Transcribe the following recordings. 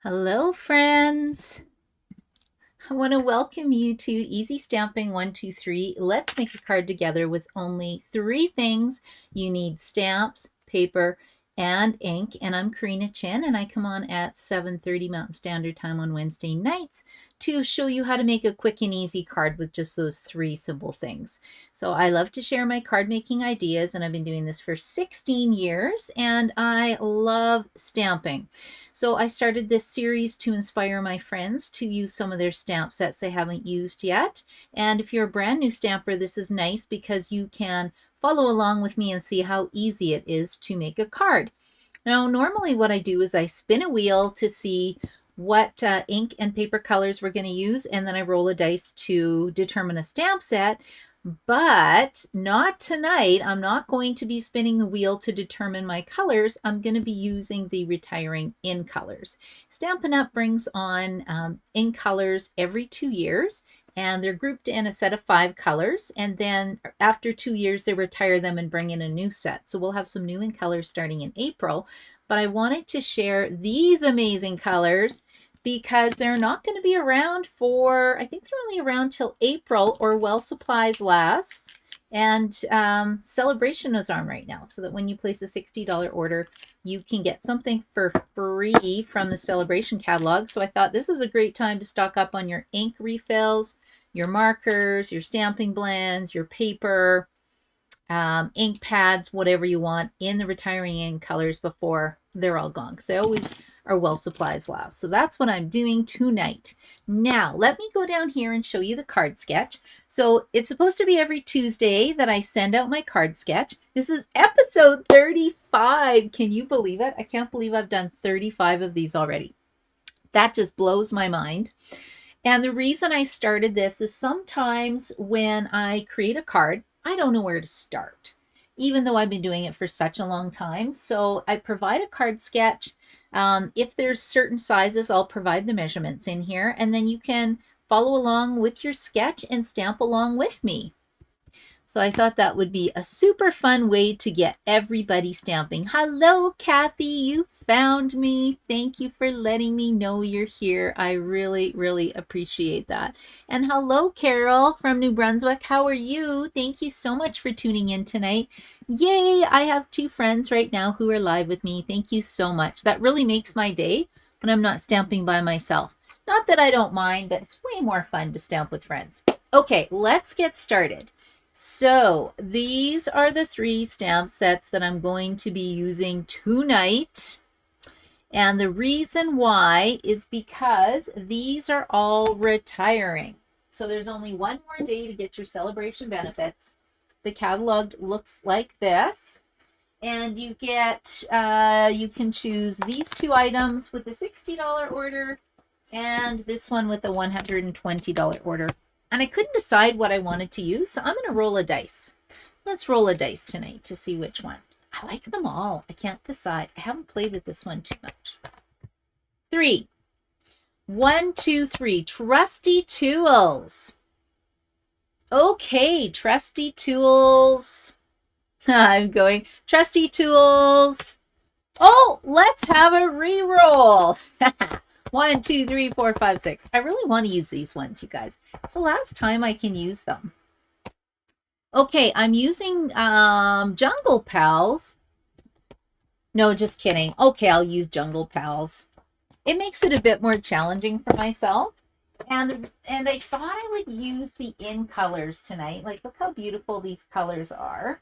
Hello, friends. I want to welcome you to Easy Stamping 123. Let's make a card together with only 3 things. You need stamps, paper, and ink. And I'm Karina Chin, and I come on at 7:30 Mountain Standard Time on Wednesday nights to show you how to make a quick and easy card with just those 3 simple things. So I love to share my card making ideas, and I've been doing this for 16 years, and I love stamping. So I started this series to inspire my friends to use some of their stamp sets they haven't used yet. And if you're a brand new stamper, this is nice because you can follow along with me and see how easy it is to make a card. Now, normally what I do is I spin a wheel to see what ink and paper colors we're going to use, and then I roll a dice to determine a stamp set. But not tonight. I'm not going to be spinning the wheel to determine my colors. I'm going to be using the retiring in colors. Stampin' Up! Brings on in colors every 2 years, and they're grouped in a set of 5 colors. And then after 2 years, they retire them and bring in a new set. So we'll have some new in colors starting in April. But I wanted to share these amazing colors because they're not going to be around for, I think they're only around till April or while supplies last. And Celebration is on right now, so that when you place a $60 order, you can get something for free from the Celebration catalog. So I thought this is a great time to stock up on your ink refills, your markers, your stamping blends, your paper, ink pads, whatever you want in the retiring ink colors before they're all gone, because they always are while supplies last. So that's what I'm doing tonight. Now, let me go down here and show you the card sketch. So it's supposed to be every Tuesday that I send out my card sketch. This is episode 35. Can you believe it? I can't believe I've done 35 of these already. That just blows my mind. And the reason I started this is sometimes when I create a card, I don't know where to start, even though I've been doing it for such a long time. So I provide a card sketch. If there's certain sizes, I'll provide the measurements in here, and then you can follow along with your sketch and stamp along with me. So I thought that would be a super fun way to get everybody stamping. Hello, Kathy, you found me. Thank you for letting me know you're here. I really, really appreciate that. And hello, Carol from New Brunswick. How are you? Thank you so much for tuning in tonight. Yay, I have 2 friends right now who are live with me. Thank you so much. That really makes my day when I'm not stamping by myself. Not that I don't mind, but it's way more fun to stamp with friends. Okay, let's get started. So these are the 3 stamp sets that I'm going to be using tonight. And the reason why is because these are all retiring. So there's only 1 more day to get your celebration benefits. The catalog looks like this. And you get, you can choose these 2 items with a $60 order and this one with a $120 order. And I couldn't decide what I wanted to use, so I'm going to roll a dice. Let's roll a dice tonight to see which one. I like them all. I can't decide. I haven't played with this one too much. 3. 1, 2, 3. Trusty tools. Okay, trusty tools. I'm going trusty tools. Oh, let's have a re-roll. 1, 2, 3, 4, 5, 6. I really want to use these ones, you guys. It's the last time I can use them. Okay, I'm using Jungle Pals. No, just kidding. Okay, I'll use Jungle Pals. It makes it a bit more challenging for myself. And I thought I would use the in colors tonight. Like, look how beautiful these colors are.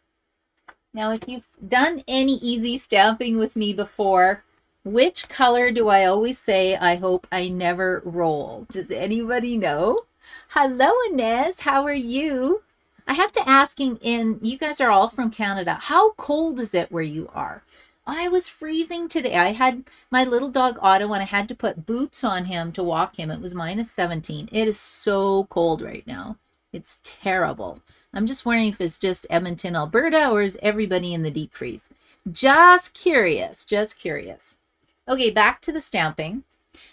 Now, if you've done any easy stamping with me before, which color do I always say I hope I never roll? Does anybody know? Hello, Inez. How are you? I have to ask in you guys are all from Canada. How cold is it where you are? I was freezing today. I had my little dog Otto and I had to put boots on him to walk him. It was -17. It is so cold right now. It's terrible. I'm just wondering if it's just Edmonton, Alberta, or is everybody in the deep freeze? Just curious, just curious. Okay, back to the stamping.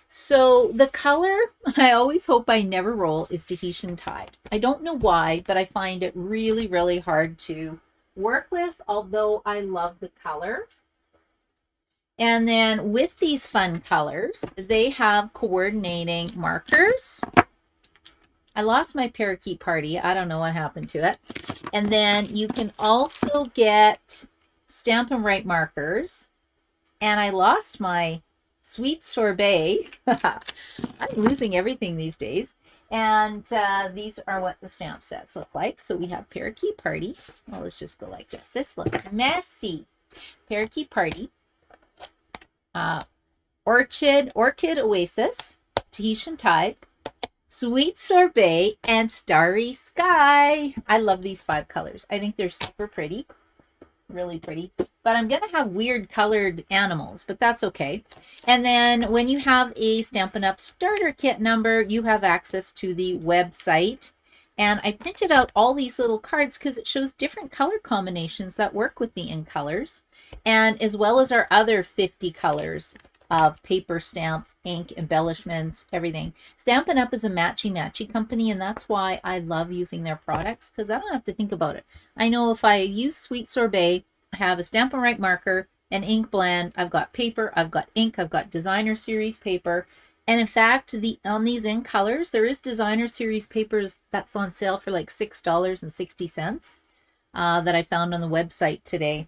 So the color I always hope I never roll is Tahitian Tide. I don't know why, but I find it really, really hard to work with, although I love the color. And then with these fun colors, they have coordinating markers. I lost my parakeet party. I don't know what happened to it. And then you can also get Stampin' Write markers. And I lost my sweet sorbet. I'm losing everything these days. And these are what the stamp sets look like. So we have Parakeet Party. Well, let's just go like this. This looks messy. Parakeet Party. Orchid Oasis. Tahitian Tide. Sweet Sorbet, and Starry Sky. I love these 5 colors. I think they're super pretty. Really pretty. But I'm going to have weird colored animals, but that's okay. And then when you have a Stampin' Up! Starter Kit number, you have access to the website. And I printed out all these little cards because it shows different color combinations that work with the in colors, and as well as our other 50 colors of paper, stamps, ink, embellishments, everything. Stampin' Up! Is a matchy company, and that's why I love using their products, because I don't have to think about it. I know if I use Sweet Sorbet, I have a Stampin' Write marker, an ink blend, I've got paper, I've got ink, I've got designer series paper. And in fact, on these in colors, there is designer series papers that's on sale for like $6.60 that I found on the website today.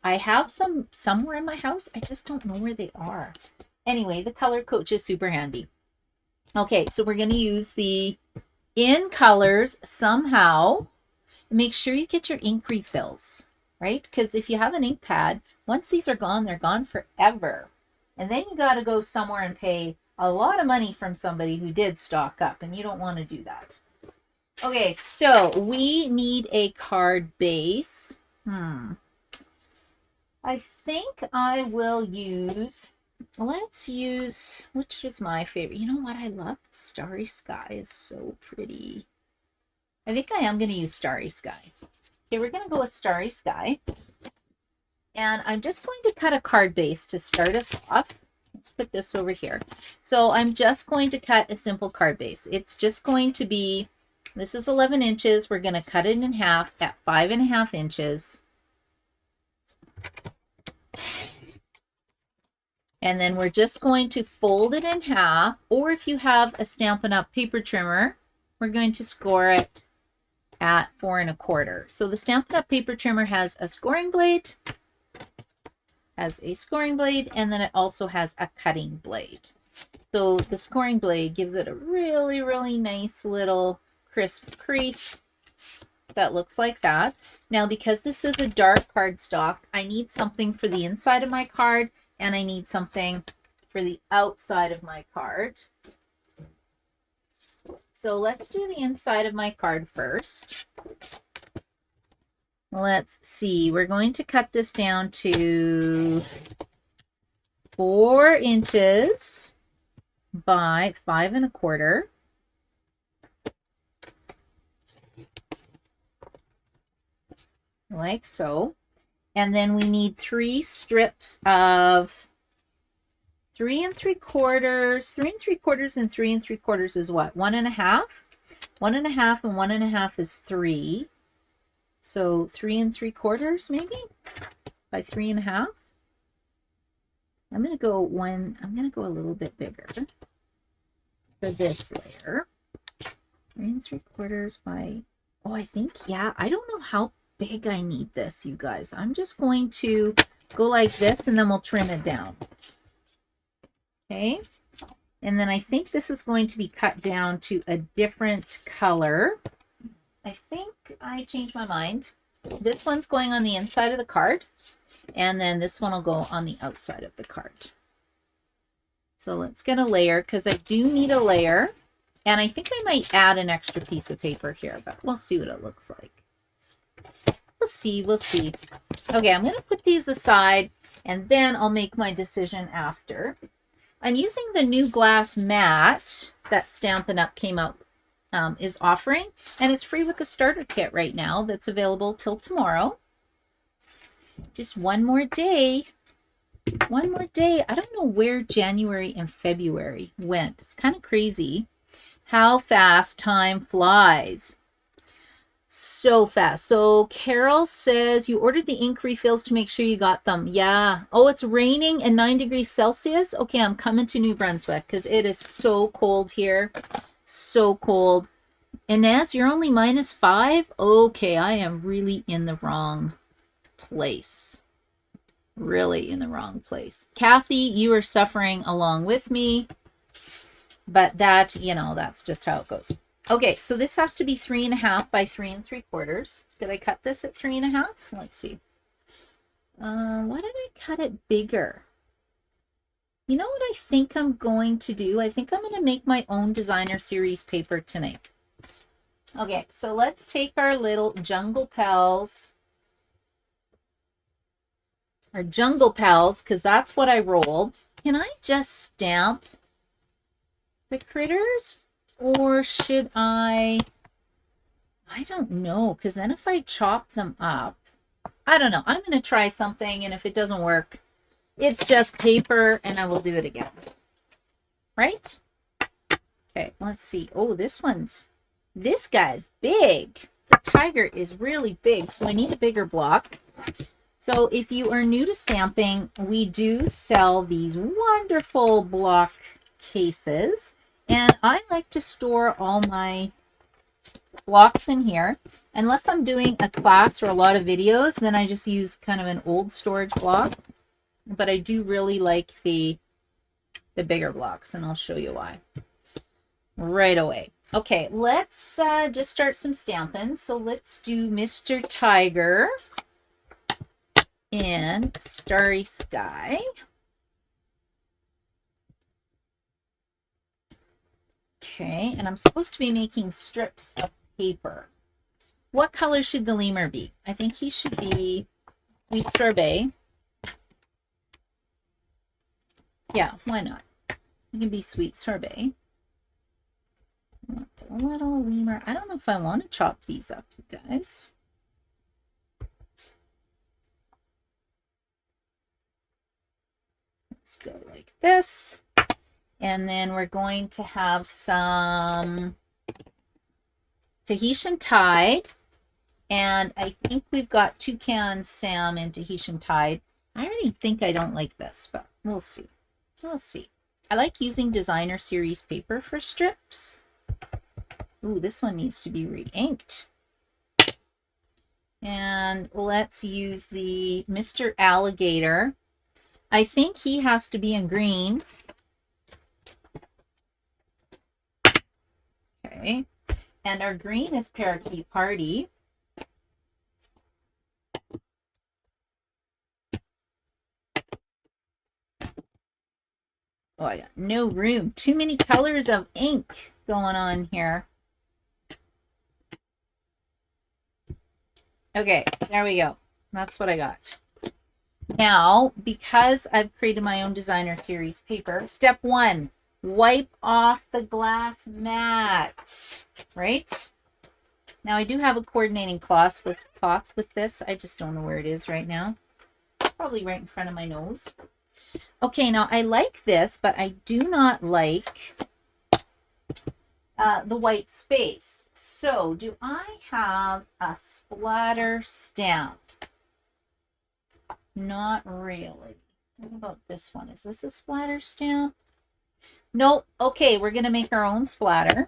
I have some somewhere in my house. I just don't know where they are. Anyway, the color coach is super handy. Okay, so we're going to use the in colors somehow. Make sure you get your ink refills, right? Because if you have an ink pad, once these are gone, they're gone forever. And then you got to go somewhere and pay a lot of money from somebody who did stock up, and you don't want to do that. Okay, so we need a card base. I think I will use, let's use, which is my favorite? You know what I love? Starry Sky is so pretty. I think I am going to use Starry Sky. Okay, we're going to go with Starry Sky. And I'm just going to cut a card base to start us off. Let's put this over here. So I'm just going to cut a simple card base. It's just going to be, this is 11 inches. We're going to cut it in half at 5.5 inches. And then we're just going to fold it in half, or if you have a Stampin' Up! Paper trimmer, we're going to score it at 4 1/4. So the Stampin' Up! Paper trimmer has a scoring blade, and then it also has a cutting blade. So the scoring blade gives it a really, really nice little crisp crease that looks like that. Now, because this is a dark cardstock, I need something for the inside of my card, and I need something for the outside of my card. So let's do the inside of my card first. Let's see, we're going to cut this down to 4 inches by 5 1/4. Like so. And then we need 3 strips of 3 3/4. 3 3/4 and 3 3/4 is what? 1 1/2. 1 1/2 and 1 1/2 is 3. So 3 3/4 maybe by 3 1/2. I'm going to go a little bit bigger for this layer. 3 3/4 by, oh, I think, yeah, I don't know how big I need this, you guys. I'm just going to go like this, and then we'll trim it down. Okay, and then I think this is going to be cut down to a different color. I think I changed my mind. This one's going on the inside of the card, and then this one will go on the outside of the card. So let's get a layer, because I do need a layer, and I think I might add an extra piece of paper here, but we'll see what it looks like. We'll see. Okay, I'm going to put these aside, and then I'll make my decision after. I'm using the new glass mat that Stampin' Up! Came out, is offering, and it's free with the starter kit right now that's available till tomorrow. Just one more day. One more day. I don't know where January and February went. It's kind of crazy how fast time flies. So fast. So Carol says you ordered the ink refills to make sure you got them. Yeah. Oh, it's raining and 9 degrees Celsius. Okay, I'm coming to New Brunswick because it is so cold here. So cold. Inez, you're only -5? Okay, I am really in the wrong place. Really in the wrong place. Kathy, you are suffering along with me. But that, you know, that's just how it goes. Okay, so this has to be 3.5 by 3 3/4. Did I cut this at 3.5? Let's see. Why did I cut it bigger? You know what I think I'm going to do? I think I'm going to make my own designer series paper tonight. Okay, so let's take our little Jungle Pals. Our Jungle Pals, because that's what I rolled. Can I just stamp the critters? Or should I don't know, because then if I chop them up, I don't know. I'm going to try something, and if it doesn't work, it's just paper, and I will do it again. Right? Okay, let's see. Oh, this guy's big. The tiger is really big, so I need a bigger block. So if you are new to stamping, we do sell these wonderful block cases, and I like to store all my blocks in here. Unless I'm doing a class or a lot of videos, then I just use kind of an old storage block. But I do really like the bigger blocks, and I'll show you why right away. Okay, let's just start some stamping. So let's do Mr. Tiger in Starry Sky. Okay, and I'm supposed to be making strips of paper. What color should the lemur be? I think he should be Sweet Sorbet. Yeah, why not? He can be Sweet Sorbet. A little lemur. I don't know if I want to chop these up, you guys. Let's go like this. And then we're going to have some Tahitian Tide. And I think we've got Toucan Sam and Tahitian Tide. I already think I don't like this, but we'll see. We'll see. I like using designer series paper for strips. Ooh, this one needs to be re-inked. And let's use the Mr. Alligator. I think he has to be in green. Okay. And our green is Parakeet Party. Oh, I got no room. Too many colors of ink going on here. Okay, there we go. That's what I got. Now, because I've created my own designer series paper, step 1, wipe off the glass mat, right? Now, I do have a coordinating cloth with this. I just don't know where it is right now. Probably right in front of my nose. Okay, now I like this, but I do not like the white space. So, do I have a splatter stamp? Not really. What about this one? Is this a splatter stamp? Nope. Okay, we're going to make our own splatter.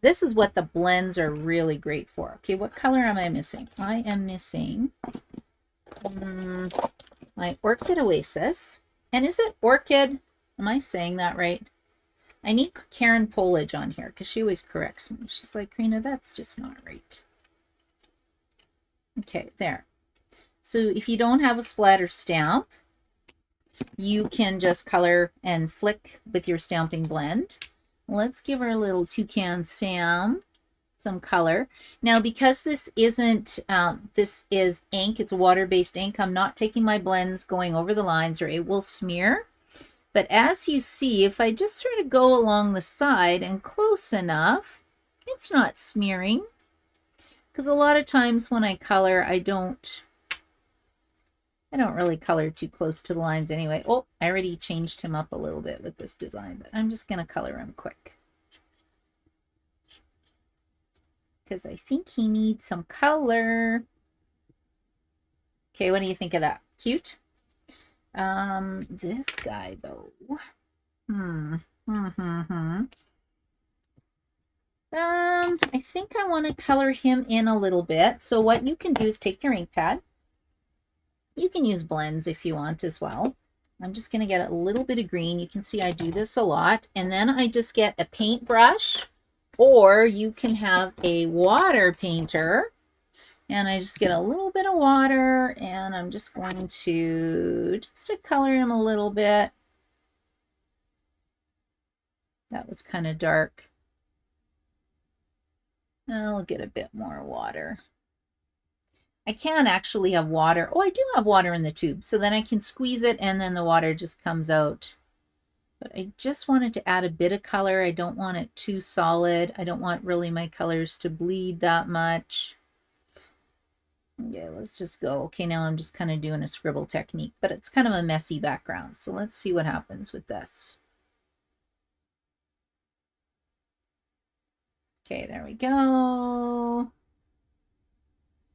This is what the blends are really great for. Okay, what color am I missing? I am missing my Orchid Oasis. And is it Orchid? Am I saying that right? I need Karen Polage on here because she always corrects me. She's like, Karina, that's just not right. Okay, there. So if you don't have a splatter stamp, you can just color and flick with your stamping blend. Let's give our little Toucan Sam some color. Now, because this isn't, this is ink, it's a water-based ink, I'm not taking my blends going over the lines or it will smear. But as you see, if I just sort of go along the side and close enough, it's not smearing. Because a lot of times when I color, I don't really color too close to the lines anyway. Oh, I already changed him up a little bit with this design, but I'm just going to color him quick. because I think he needs some color. Okay, what do you think of that? Cute? This guy though. I think I want to color him in a little bit. So what you can do is take your ink pad. You can use blends if you want as well. I'm just going to get a little bit of green. You can see I do this a lot. And then I just get a paintbrush, or you can have a water painter. And I just get a little bit of water, and I'm just going to color him a little bit. That was kind of dark. I'll get a bit more water. I can actually have water. Oh, I do have water in the tube. So then I can squeeze it and then the water just comes out. But I just wanted to add a bit of color. I don't want it too solid. I don't want really my colors to bleed that much. Yeah, let's just go. Okay, now I'm just kind of doing a scribble technique, but it's kind of a messy background. So let's see what happens with this. Okay, there we go.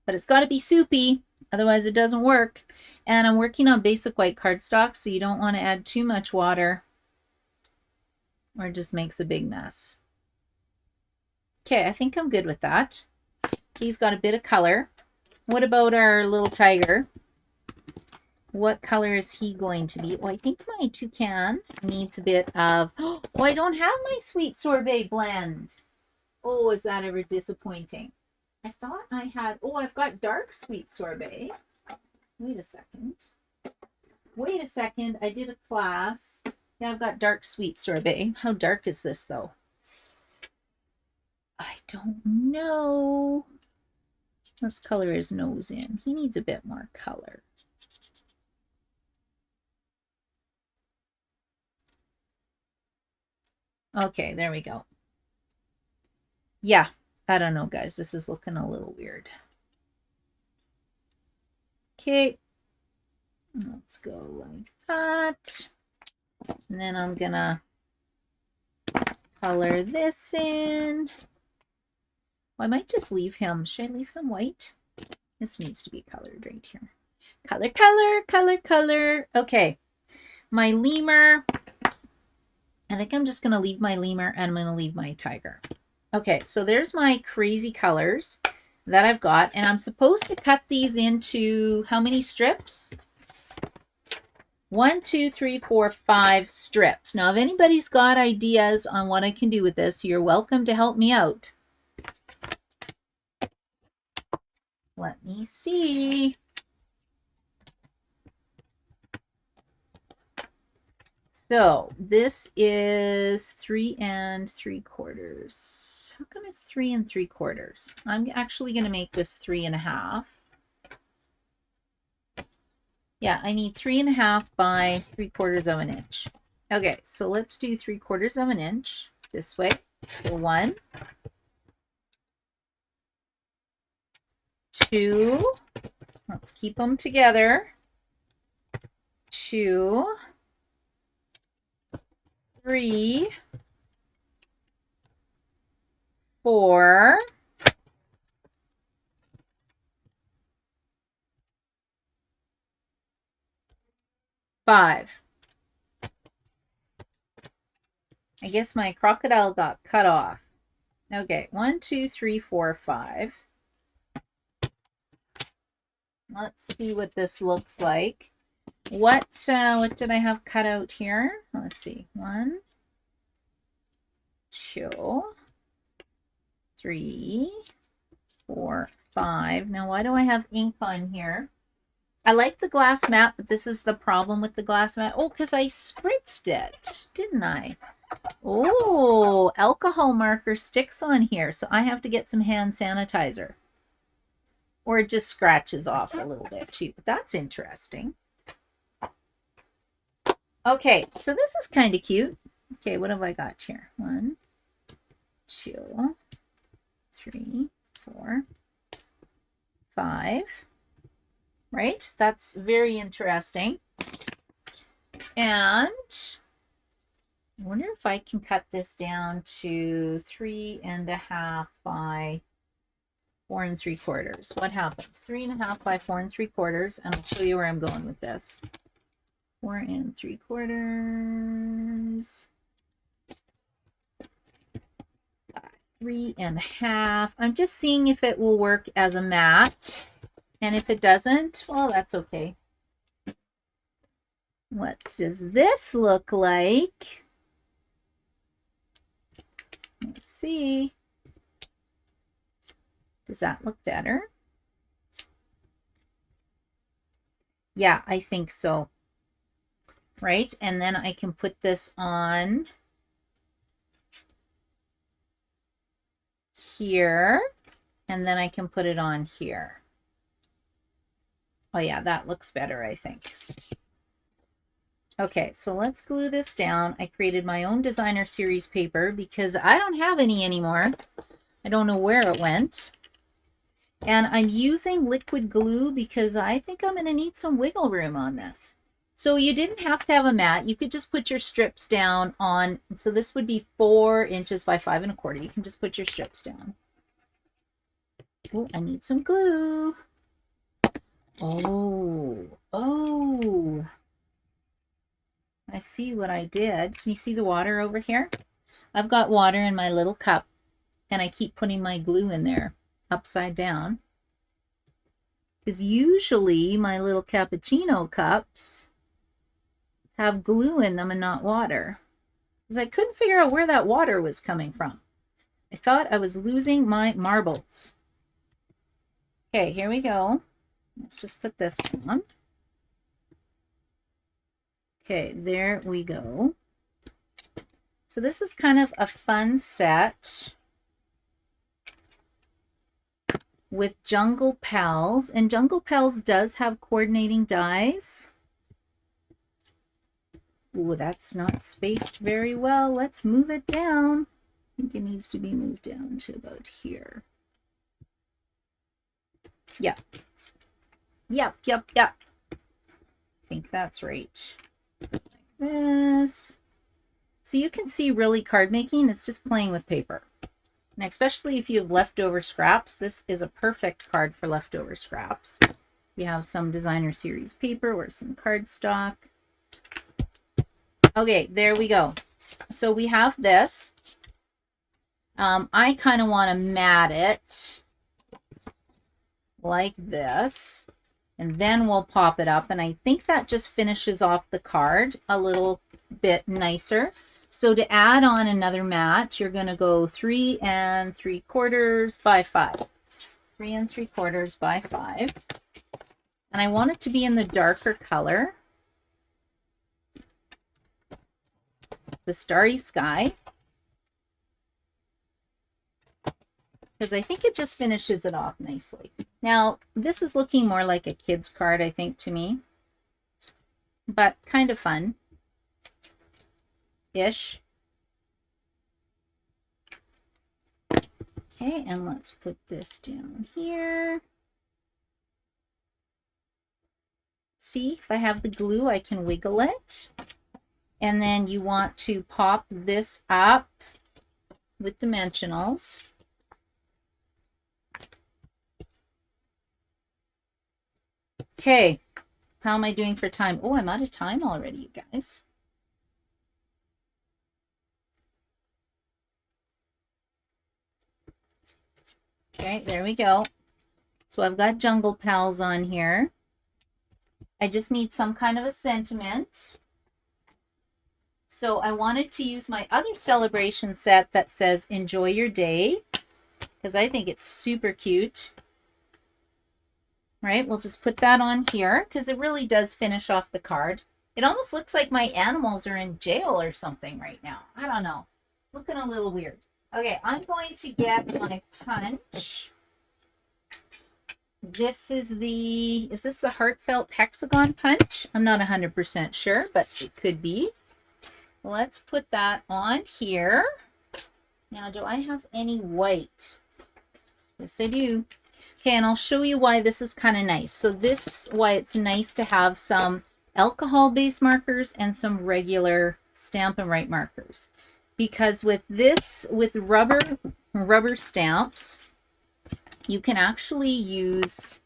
But it's got to be soupy, otherwise it doesn't work. And I'm working on basic white cardstock, so you don't want to add too much water or it just makes a big mess. Okay, I think I'm good with that. He's got a bit of color. What about our little tiger? What color is he going to be? Oh, I think my toucan needs a bit of... Oh, I don't have my sweet sorbet blend. Oh, is that ever disappointing? I thought I had... Oh, I've got dark sweet sorbet. Wait a second. Wait a second. I did a class. Yeah, I've got dark sweet sorbet. How dark is this, though? I don't know. Let's color his nose in. He needs a bit more color. Okay, there we go. Yeah, I don't know, guys. This is looking a little weird. Okay, let's go like that. And then I'm gonna color this in. Well, I might just leave him. Should I leave him white? This needs to be colored right here. Color, color, color, color. Okay, my lemur. I think I'm just gonna leave my lemur and I'm gonna leave my tiger. Okay, so there's my crazy colors that I've got, and I'm supposed to cut these into how many strips? 1, 2, 3, 4, 5 strips. Now, if anybody's got ideas on what I can do with this, you're welcome to help me out. Let me see. So this is 3 3/4. How come it's 3 3/4? I'm actually going to make this 3 1/2. Yeah, I need 3 1/2 by 3/4 of an inch. Okay, so let's do 3/4 of an inch this way. So 1, 2, let's keep them together. 2, 3, 4, 5. I guess my crocodile got cut off. Okay, 1, 2, 3, 4, 5. Let's see what this looks like. What did I have cut out here? Let's see. 1, 2, 3, 4, 5. Now, why do I have ink on here? I like the glass mat, but this is the problem with the glass mat. Oh, because I spritzed it, didn't I? Oh, alcohol marker sticks on here, so I have to get some hand sanitizer. Or it just scratches off a little bit too. But that's interesting. Okay, so this is kind of cute. Okay, what have I got here? 1, 2, 3, 4, 5. Right? That's very interesting. And I wonder if I can cut this down to 3 1/2 by 4 3/4. What happens? 3 1/2 by 4 3/4, and I'll show you where I'm going with this. 4 3/4. 3 1/2. I'm just seeing if it will work as a mat, and if it doesn't, well, that's okay. What does this look like? Let's see. Does that look better? Yeah, I think so. Right, and then I can put this on here, and then I can put it on here. Oh yeah, that looks better, I think. Okay, so let's glue this down. I created my own designer series paper because I don't have any anymore. I don't know where it went. And I'm using liquid glue because I think I'm going to need some wiggle room on this. So you didn't have to have a mat. You could just put your strips down on, so this would be 4 inches by 5 1/4. You can just put your strips down. Oh, I need some glue. Oh. I see what I did. Can you see the water over here? I've got water in my little cup, and I keep putting my glue in there upside down. Because usually my little cappuccino cups have glue in them and not water. Because I couldn't figure out where that water was coming from. I thought I was losing my marbles. Okay, here we go. Let's just put this on. Okay, there we go. So this is kind of a fun set with Jungle Pals, and Jungle Pals does have coordinating dies. Ooh, that's not spaced very well. Let's move it down. I think it needs to be moved down to about here. Yep. I think that's right. Like this. So you can see really card making, it's just playing with paper. And especially if you have leftover scraps, this is a perfect card for leftover scraps. You have some designer series paper or some cardstock. Okay, there we go. So we have this. I kind of want to mat it like this, and then we'll pop it up, and I think that just finishes off the card a little bit nicer. So to add on another mat, you're going to go 3 3/4 by 5. 3 3/4 by 5. And I want it to be in the darker color, the Starry Sky, because I think it just finishes it off nicely. Now, this is looking more like a kid's card, I think, to me, but kind of fun-ish. Okay, and let's put this down here. See, if I have the glue, I can wiggle it. And then you want to pop this up with dimensionals. Okay, how am I doing for time? Oh, I'm out of time already, you guys. Okay, there we go. So I've got Jungle Pals on here. I just need some kind of a sentiment. So I wanted to use my other celebration set that says enjoy your day, because I think it's super cute. Right, we'll just put that on here because it really does finish off the card. It almost looks like my animals are in jail or something right now. I don't know. Looking a little weird. Okay, I'm going to get my punch. This is this the Heartfelt Hexagon punch? I'm not 100% sure, but it could be. Let's put that on here. Now, do I have any white? Yes, I do. Okay, and I'll show you why this is kind of nice. So why it's nice to have some alcohol-based markers and some regular Stampin' Write markers. Because with rubber stamps, you can actually use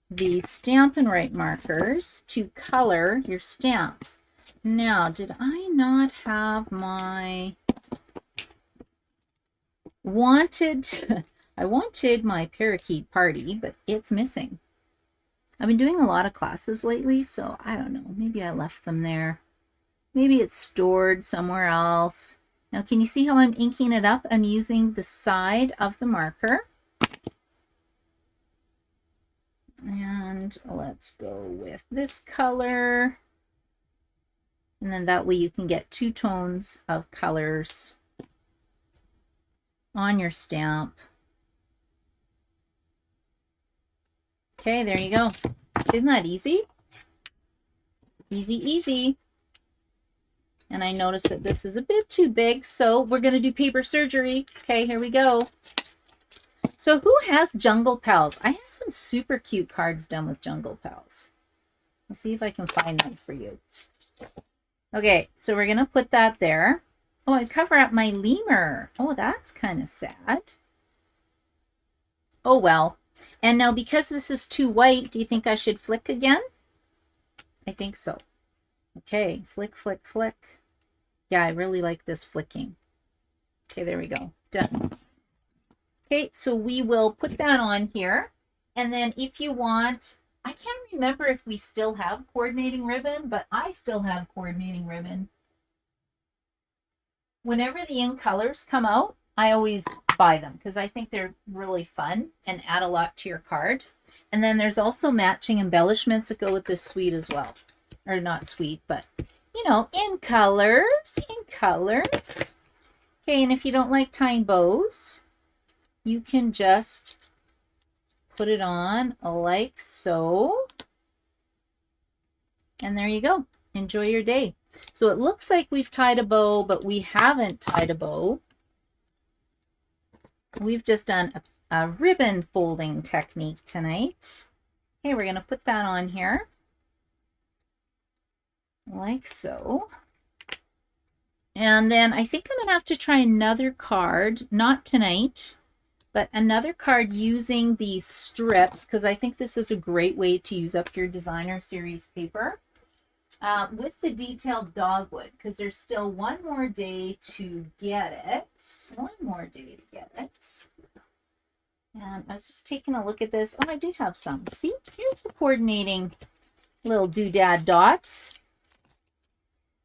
the Stampin' Right markers to color your stamps. Now, did I not have my I wanted my parakeet party, but it's missing. I've been doing a lot of classes lately, so I don't know. Maybe I left them there. Maybe it's stored somewhere else. Now, can you see how I'm inking it up? I'm using the side of the marker. And let's go with this color. And then that way you can get 2 tones of colors on your stamp. Okay, there you go. Isn't that easy? Easy, easy. And I noticed that this is a bit too big, so we're going to do paper surgery. Okay, here we go. So who has Jungle Pals? I had some super cute cards done with Jungle Pals. Let's see if I can find them for you. Okay, so we're going to put that there. Oh, I cover up my lemur. Oh, that's kind of sad. Oh, well. And now because this is too white, do you think I should flick again? I think so. Okay, flick, flick, flick. Yeah, I really like this flicking. Okay, there we go. Done. Okay, so we will put that on here. And then if you want, I can't remember if we still have coordinating ribbon, but I still have coordinating ribbon. Whenever the in colors come out, I always buy them because I think they're really fun and add a lot to your card. And then there's also matching embellishments that go with this suite as well. Or not sweet, but, you know, in colors, in colors. Okay, and if you don't like tying bows, you can just put it on like so. And there you go. Enjoy your day. So it looks like we've tied a bow, but we haven't tied a bow. We've just done a ribbon folding technique tonight. Okay, we're going to put that on here. Like so. And then I think I'm going to have to try another card, not tonight, but another card using these strips, because I think this is a great way to use up your designer series paper with the detailed dogwood, because there's still one more day to get it. One more day to get it. And I was just taking a look at this. Oh, I do have some. See, here's the coordinating little doodad dots.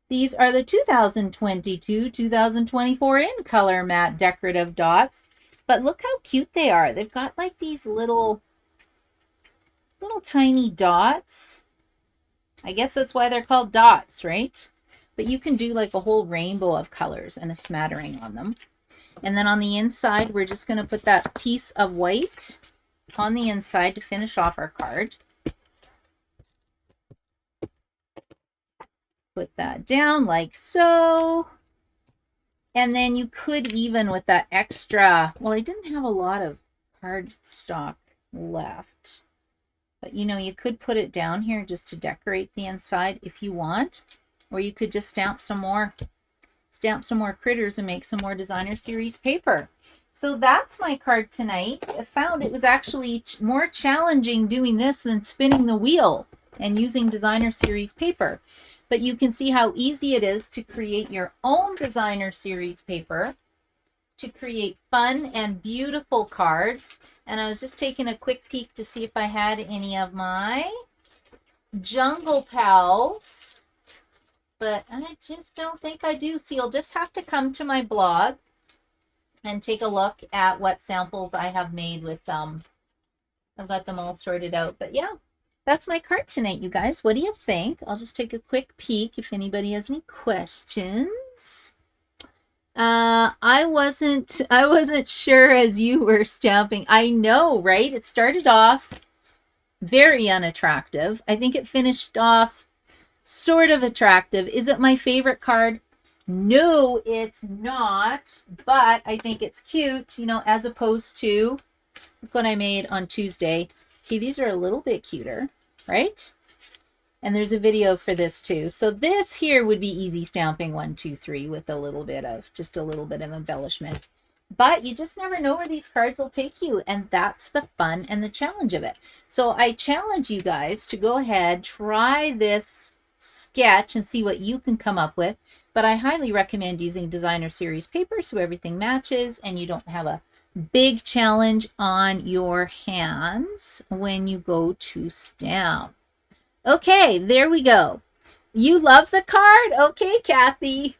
These are the 2022-2024 in color matte decorative dots. But look how cute they are. They've got like these little tiny dots. I guess that's why they're called dots, right? But you can do like a whole rainbow of colors and a smattering on them. And then on the inside, we're just going to put that piece of white on the inside to finish off our card. Put that down like so. And then you could even with that extra, well, I didn't have a lot of card stock left, but you know, you could put it down here just to decorate the inside if you want, or you could just stamp some more critters and make some more designer series paper. So that's my card tonight. I found it was actually more challenging doing this than spinning the wheel and using designer series paper. But you can see how easy it is to create your own designer series paper, to create fun and beautiful cards. And I was just taking a quick peek to see if I had any of my Jungle Pals, but I just don't think I do. So you'll just have to come to my blog and take a look at what samples I have made with them. I've got them all sorted out, but yeah. That's my card tonight, you guys. What do you think? I'll just take a quick peek if anybody has any questions. I wasn't sure as you were stamping. I know, right? It started off very unattractive. I think it finished off sort of attractive. Is it my favorite card? No, it's not. But I think it's cute, you know, as opposed to look what I made on Tuesday. Okay, these are a little bit cuter, right? And there's a video for this too. So this here would be easy stamping 1, 2, 3 with a little bit of, just a little bit of embellishment. But you just never know where these cards will take you, and that's the fun and the challenge of it. So I challenge you guys to go ahead, try this sketch and see what you can come up with. But I highly recommend using designer series paper so everything matches and you don't have a big challenge on your hands when you go to stamp. Okay, there we go. You love the card? Okay, Kathy.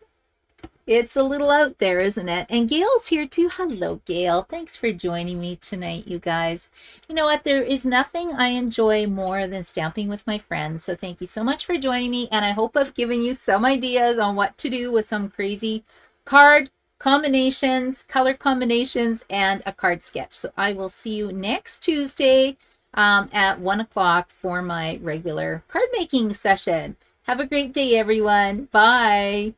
It's a little out there, isn't it? And Gail's here too. Hello, Gail. Thanks for joining me tonight, you guys. You know what? There is nothing I enjoy more than stamping with my friends. So thank you so much for joining me. And I hope I've given you some ideas on what to do with some crazy card combinations, color combinations, and a card sketch. So I will see you next Tuesday at 1 o'clock for my regular card making session. Have a great day, everyone. Bye.